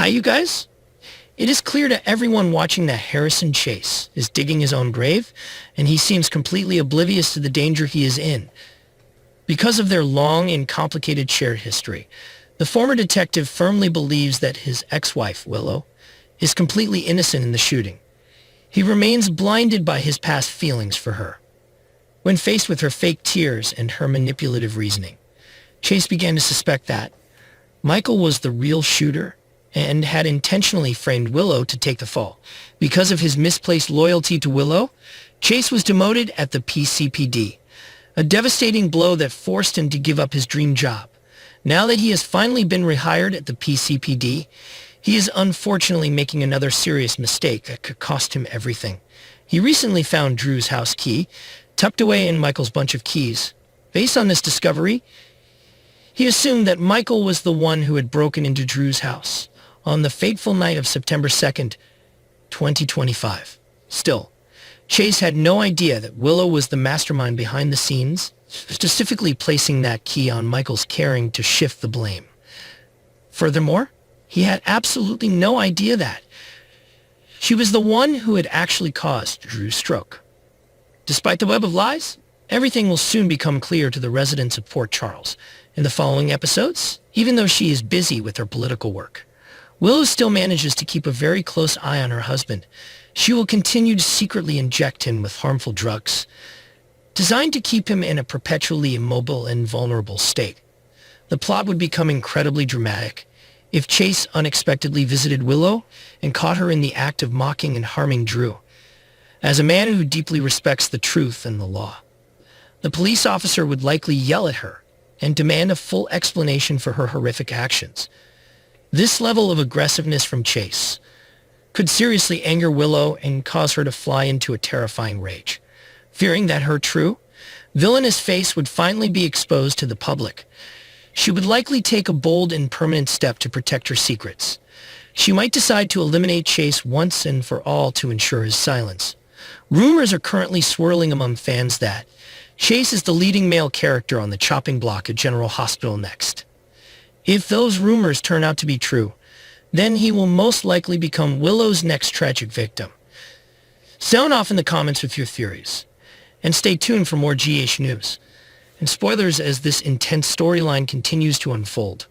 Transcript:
Hi, you guys. It is clear to everyone watching that Harrison Chase is digging his own grave, and he seems completely oblivious to the danger he is in. Because of their long and complicated shared history, the former detective firmly believes that his ex-wife, Willow, is completely innocent in the shooting. He remains blinded by his past feelings for her. When faced with her fake tears and her manipulative reasoning, Chase began to suspect that Michael was the real shooter and had intentionally framed Willow to take the fall. Because of his misplaced loyalty to Willow, Chase was demoted at the PCPD, a devastating blow that forced him to give up his dream job. Now that he has finally been rehired at the PCPD, he is unfortunately making another serious mistake that could cost him everything. He recently found Drew's house key, tucked away in Michael's bunch of keys. Based on this discovery, he assumed that Michael was the one who had broken into Drew's house on the fateful night of September 2nd, 2025. Still, Chase had no idea that Willow was the mastermind behind the scenes, specifically placing that key on Michael's caring to shift the blame. Furthermore, he had absolutely no idea that she was the one who had actually caused Drew's stroke. Despite the web of lies, everything will soon become clear to the residents of Port Charles in the following episodes. Even though she is busy with her political work, Willow still manages to keep a very close eye on her husband. She will continue to secretly inject him with harmful drugs, designed to keep him in a perpetually immobile and vulnerable state. The plot would become incredibly dramatic if Chase unexpectedly visited Willow and caught her in the act of mocking and harming Drew. As a man who deeply respects the truth and the law, the police officer would likely yell at her and demand a full explanation for her horrific actions. This level of aggressiveness from Chase could seriously anger Willow and cause her to fly into a terrifying rage. Fearing that her true, villainous face would finally be exposed to the public, she would likely take a bold and permanent step to protect her secrets. She might decide to eliminate Chase once and for all to ensure his silence. Rumors are currently swirling among fans that Chase is the leading male character on the chopping block at General Hospital next. If those rumors turn out to be true, then he will most likely become Willow's next tragic victim. Sound off in the comments with your theories, and stay tuned for more GH news and spoilers as this intense storyline continues to unfold.